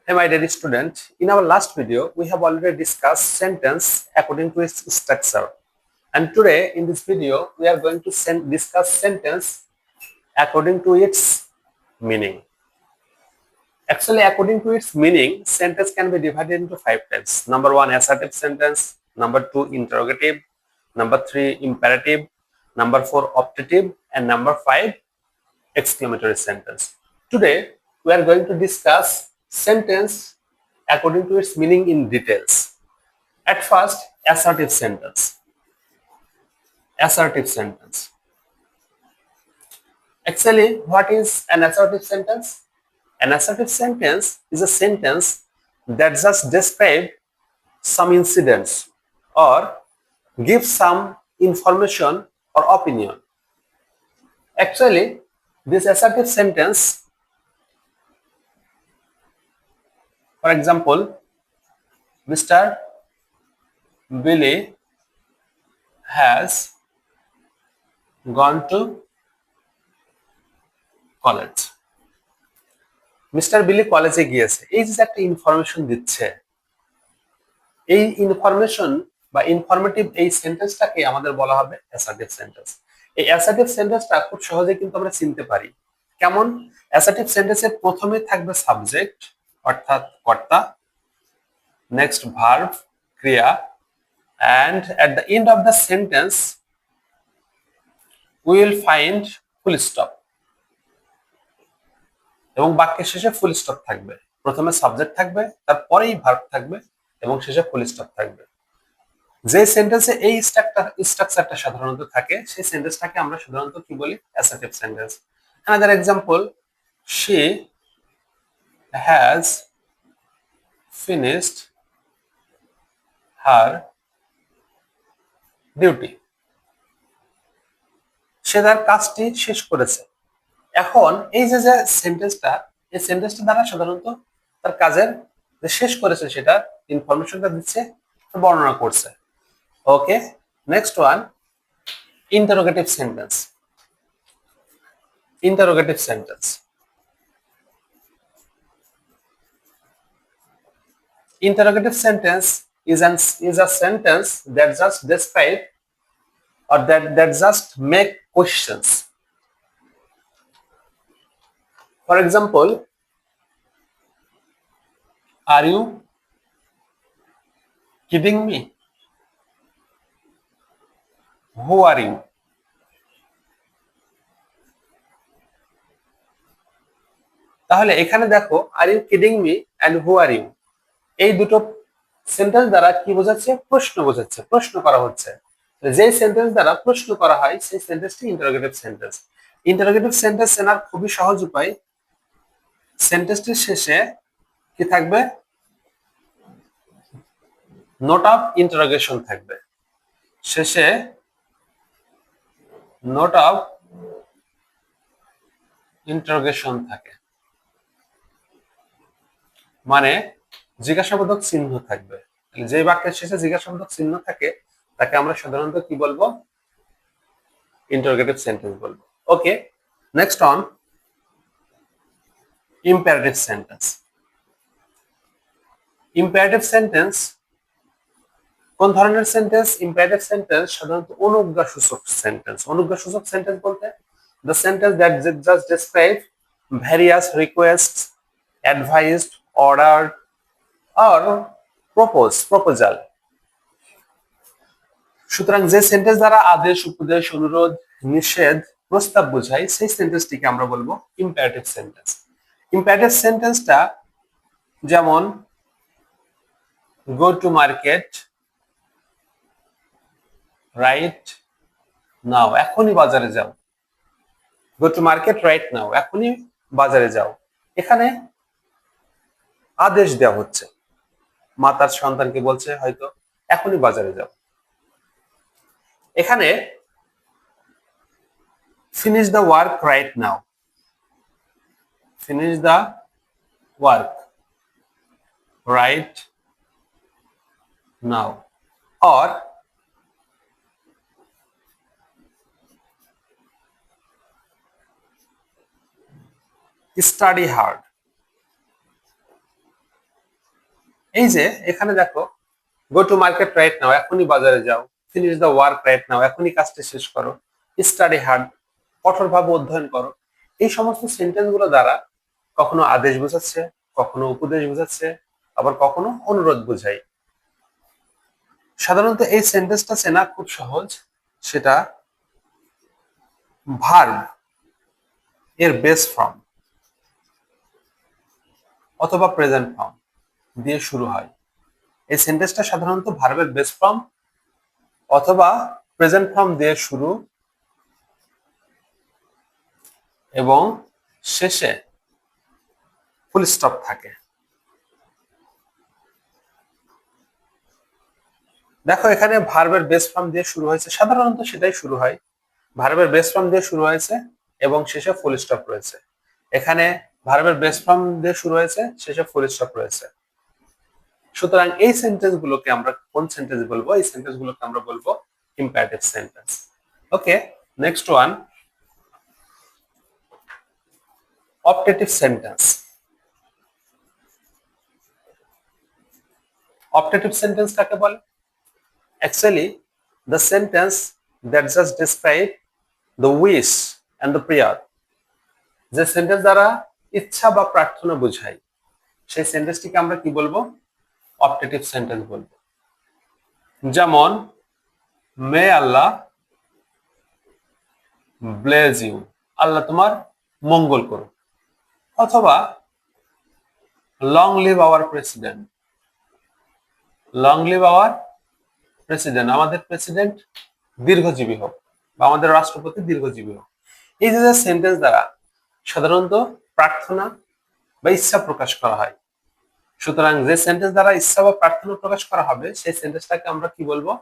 Hey, my dear student, in our last video, we have already discussed sentence according to its structure. And today, in this video, we are going to discuss sentence according to its meaning. Actually, according to its meaning, sentence can be divided into 5 types. Number 1, assertive sentence. Number 2, interrogative. Number 3, imperative. Number 4, optative. And number 5, exclamatory sentence. Today, we are going to discuss sentence according to its meaning in details. At first, assertive sentence. Assertive sentence. Actually, what is an assertive sentence? An assertive sentence is a sentence that just describes some incidents or gives some information or opinion. Actually, this assertive sentence, for example, Mr. Billy has gone to college. Mister বিলি কলেজে গিয়েছে, এই যে একটা information দিচ্ছে, এই information বা informative এই সেন্টেন্সটাকে আমাদের বলা হবে অ্যাসার্টিভ সেন্টেন্স। এই অ্যাসার্টিভ সেন্টেন্সটা খুব সহজে কিন্তু আমরা চিনতে পারি। কেমন? অ্যাসার্টিভ সেন্টেন্সের প্রথমে থাকবে সাবজেক্ট অর্থাৎ কর্তা, নেক্সট ভার্ব ক্রিয়া, and at the end of the sentence we will find full stop, এবং বাক্যের শেষে ফুল স্টপ থাকবে। প্রথমে সাবজেক্ট থাকবে, তারপরেই ভার্ব থাকবে এবং শেষে ফুল স্টপ থাকবে। যে সেন্টেন্সে এই স্ট্রাকচারটা সাধারণত থাকে সেই সেন্টেন্সটাকে আমরা সাধারণত কি বলি? Assertive sentence. Another example, she has finished her duty. সে তার কাজটি শেষ করেছে। এখন এই যে যে সেন্টেন্সটা, এই সেন্টেন্সটা দ্বারা সাধারণত তার কাজের যে শেষ করেছে সেটা ইনফরমেশনটা দিচ্ছে, বর্ণনা করছে। Okay, next one, interrogative sentence. Interrogative sentence. Interrogative sentence is a sentence that just describe or that just make questions. For example, are you kidding me? Who are you? তাহলে এখানে দেখো, are you kidding me and who are you, এই দুটো sentence দ্বারা কি বোঝাচ্ছে? প্রশ্ন বোঝাচ্ছে, প্রশ্ন করা হচ্ছে। যে সেন্টেন্স দ্বারা প্রশ্ন করা হয় সেই সেন্টেন্সটি ইন্টারোগেটিভ সেন্টেন্স। ইন্টারোগেটিভ সেন্টেন্স চেনার খুবই সহজ উপায়, সেন্টেন্সটির শেষে কি থাকবে? নোট অফ ইন্টারোগেশন থাকবে। শেষে নোট অফ ইন্টারোগেশন থাকে, মানে জিজ্ঞাসাবোধক চিহ্ন থাকবে। যে বাক্যের শেষে জিজ্ঞাসাবোধক চিহ্ন থাকে তাকে আমরা সাধারণত কি বলবো? ইন্টারোগেটিভ সেন্টেন্স বলবো। Okay, next one, imperative sentence. Imperative sentence কোন ধরনের সেন্টেন্স? ইম্পারেটিভ সেন্টেন্স সাধারণত অনুজ্ঞাসূচক সেন্টেন্স। অনুজ্ঞাসূচক সেন্টেন্স বলতে the sentence that just describe various requests, advised, ordered or proposal. সুতরাং যে সেন্টেন্স দ্বারা আদেশ, উপদেশ, অনুরোধ, নিষেধ, প্রস্তাব বোঝায় সেই সেন্টেন্সটিকে আমরা বলবো ইম্পারেটিভ সেন্টেন্স। ইম্পারেটিভ সেন্টেন্সটা যেমন go to market right now, এখনই বাজারে যাও। go to market right now, এখনই বাজারে যাও। এখানে আদেশ দেওয়া হচ্ছে, মা তার সন্তানকে বলছে হয়তো এখনই বাজারে যাও। এখানে finish the work right now, finish the work right now, or study hard, এই যে এখানে দেখো, go to market right now, এখনই বাজারে যাও। Finish the work right now, এখনই কাজটা শেষ করো। স্টাডি হার্ড, কঠোরভাবে অধ্যয়ন করো। এই সমস্ত সেন্টেন্স গুলো দ্বারা কখনো আদেশ বোঝাচ্ছে, কখনো উপদেশ বোঝাচ্ছে, আবার কখনো অনুরোধ বোঝায়। সাধারণত এই সেন্টেন্সটা চেনা খুব সহজ। সেটা ভার্ব এর বেস ফর্ম অথবা প্রেজেন্ট ফর্ম দিয়ে শুরু হয়। এই সেন্টেন্সটা সাধারণত ভার্বের বেস ফর্ম অথবা প্রেজেন্ট ফর্ম দিয়ে শুরু এবং শেষে ফুল স্টপ থাকে। দেখো এখানে ভার্বের বেস ফর্ম দিয়ে শুরু হয়েছে, সাধারণত সেটাই শুরু হয়। ভার্বের বেস ফর্ম দিয়ে শুরু হয়েছে এবং শেষে ফুল স্টপ রয়েছে। এখানে ভার্বের বেস ফর্ম দিয়ে শুরু হয়েছে, শেষে ফুল স্টপ রয়েছে। সুতরাং এই সেন্টেন্স গুলোকে আমরা কোন সেন্টেন্স বলবো? এই সেন্টেন্স গুলোকে আমরা বলবো imperative sentence. Okay, next one, optative sentence. Optative sentence কাকে বলে? Actually the sentence that just describe the wish and the prayer, যে সেন্টেন্স দ্বারা ইচ্ছা বা প্রার্থনা বোঝায়, সেই সেন্টেন্সটিকে আমরা কি বলবো? অপটেটিভ সেন্টেন্স বলবো। যেমন মে আল্লাহ ব্লেজ ইউ, আল্লাহ তোমার মঙ্গল করুক। অথবা long live our president, long live our president, আমাদের প্রেসিডেন্ট দীর্ঘজীবী হোক বা আমাদের রাষ্ট্রপতি দীর্ঘজীবী হোক। এই যে সেন্টেন্স দ্বারা সাধারণত প্রার্থনা বা ইচ্ছা প্রকাশ করা হয়। সুতরাং যে সেন্টেন্স দ্বারা ইচ্ছা বা প্রার্থনা প্রকাশ করা হবে সেই সেন্টেন্সটাকে আমরা কি বলবো?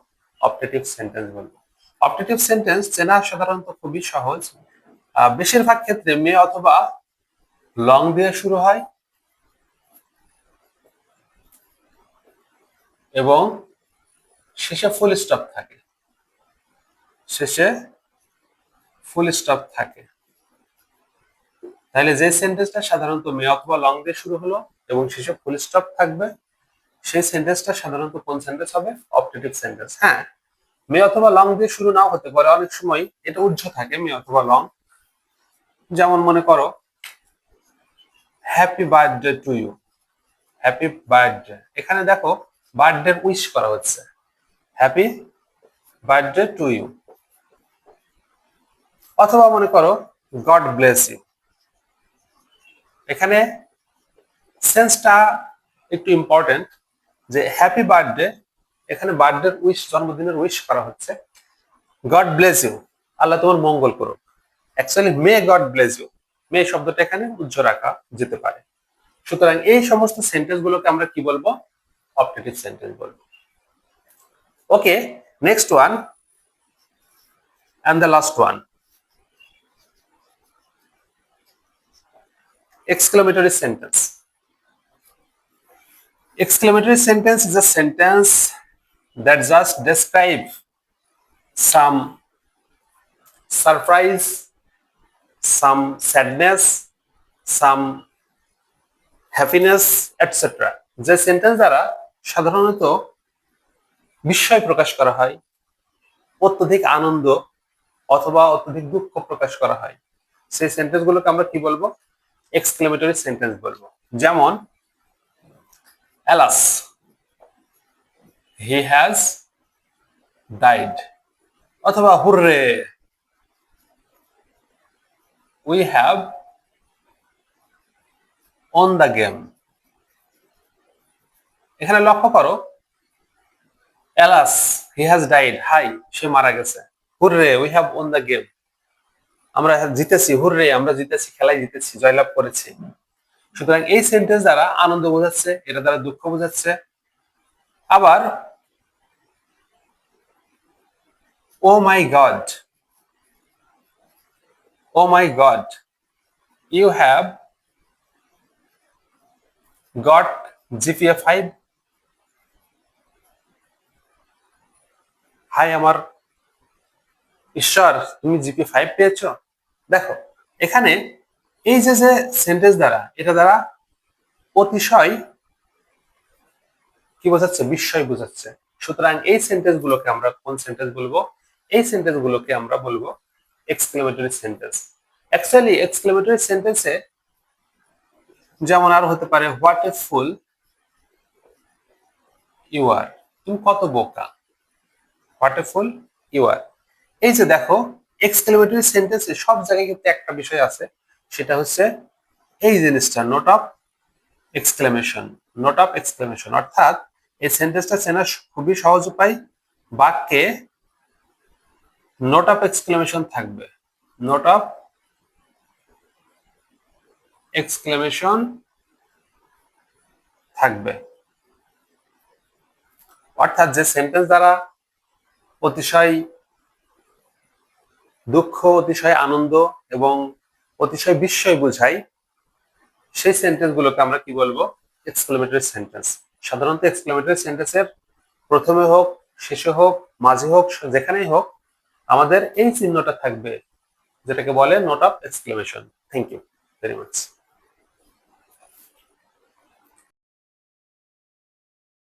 অপটেটিভ সেন্টেন্স বলবো। অপটেটিভ সেন্টেন্স চেনা সাধারণত খুবই সহজ। বেশিরভাগ ক্ষেত্রে মে অথবা লং দিয়ে শুরু হয় এবং শেষে ফুল স্টপ থাকে, শেষে ফুল স্টপ থাকে। তাহলে যে সেন্টেন্সটা সাধারণত মে অথবা লং দিয়ে শুরু হলো এবং শেষে ফুল স্টপ থাকবে, সেই সেন্টেন্সটা সাধারণত কোন সেন্টেন্স হবে? Optative sentence. হ্যাঁ, মে অথবা লং দিয়ে শুরু নাও হতে পারে, অনেক সময় এটা ঊর্ধ্ব থাকে মে অথবা লং। যেমন মনে করো happy birthday to you, happy birthday, এখানে দেখো বার্থডে উইশ করা হচ্ছে, হ্যাপি বার্থডে টু ইউ। অথবা মনে করো গড ব্লেস ইউ, এখানে সেন্সটা একটু ইম্পর্টেন্ট, যে হ্যাপি বার্থডে, এখানে বার্থডে উইশ, জন্মদিনের উইশ করা হচ্ছে। গড ব্লেস ইউ, আল্লাহ তোমার মঙ্গল করুক। Actually may God bless you, may শব্দটা এখানে উজ্জ্ব রাখা যেতে পারে। সুতরাং এই সমস্ত সেন্টেন্স গুলোকে আমরা কি বলবো? অপটেটিভ সেন্টেন্স বলবো। Okay, next one and the last one, exclamatory sentence. Exclamatory sentence is a sentence that just describe some surprise, some sadness, some happiness, etc. যে সেন্টেন্স দ্বারা সাধারণত বিস্ময় প্রকাশ করা হয়, অত্যধিক আনন্দ অথবা অত্যধিক দুঃখ প্রকাশ করা হয়, সেই সেন্টেন্স গুলোকে আমরা কি বলবো? এক্সক্লেমেটরি সেন্টেন্স বলবো। যেমন অ্যালাস হি হ্যাজ ডাইড, অথবা hurrah we have won the game. এখানে লক্ষ্য করো, অ্যালাস হি হ্যাজ ডাইড, হাই সে মারা গেছে। Hurrah we have won the game, আমরা জিতেছি, হুররে আমরা জিতেছি, খেলায় জিতেছি, জয়লাভ করেছি। সুতরাং এই সেন্টেন্স দ্বারা আনন্দ বোঝাচ্ছে, এটা দ্বারা দুঃখ বোঝাচ্ছে। আবার oh my God, oh my God you have got GPA 5, হাই আমার ঈশ্বর তুমি জিপিএ 5 পেয়েছো। দেখো এখানে এই যে সেন্টেন্স দ্বারা, এটা দ্বারা অতিশয় কি বোঝাচ্ছে? বিস্ময় বোঝাচ্ছে। সুতরাং এই সেন্টেন্স গুলোকে আমরা কোন সেন্টেন্স বলবো? এই সেন্টেন্স গুলোকে আমরা বলবো এক্সক্লেমেটরি সেন্টেন্স। অ্যাকচুয়ালি এক্সক্লেমেটরি সেন্টেন্সে যেমন আর হতে পারে হোয়াট এ ফুল ইউ আর, তুমি কত বোকা। What a fool you are. এই যে দেখো, এক্সক্লেমেটরি সেন্টেন্সে সব জায়গায় কিন্তু একটা বিষয় আছে, সেটা হচ্ছে এই জিনিসটা, note of exclamation. Note of exclamation অর্থাৎ এই সেন্টেন্সটা চেনা খুবই সহজ উপায়। বাক্যে নোট অফ এক্সক্লেমেশন থাকবে, নোট অফ এক্সক্লেমেশন থাকবে। অর্থাৎ যে সেন্টেন্স দ্বারা অতিশয় দুঃখ, অতিশয় আনন্দ এবং অতিশয় বিস্ময় বোঝায়, সেই সেন্টেন্স গুলোকে আমরা কি বলবো? Exclamatory sentence. সাধারণত এক্সক্লেমেটরি সেন্টেন্সের প্রথমে হোক, শেষে হোক, মাঝে হোক, যেখানেই হোক আমাদের এই চিহ্নটা থাকবে, যেটাকে বলে note of exclamation. Thank you very much.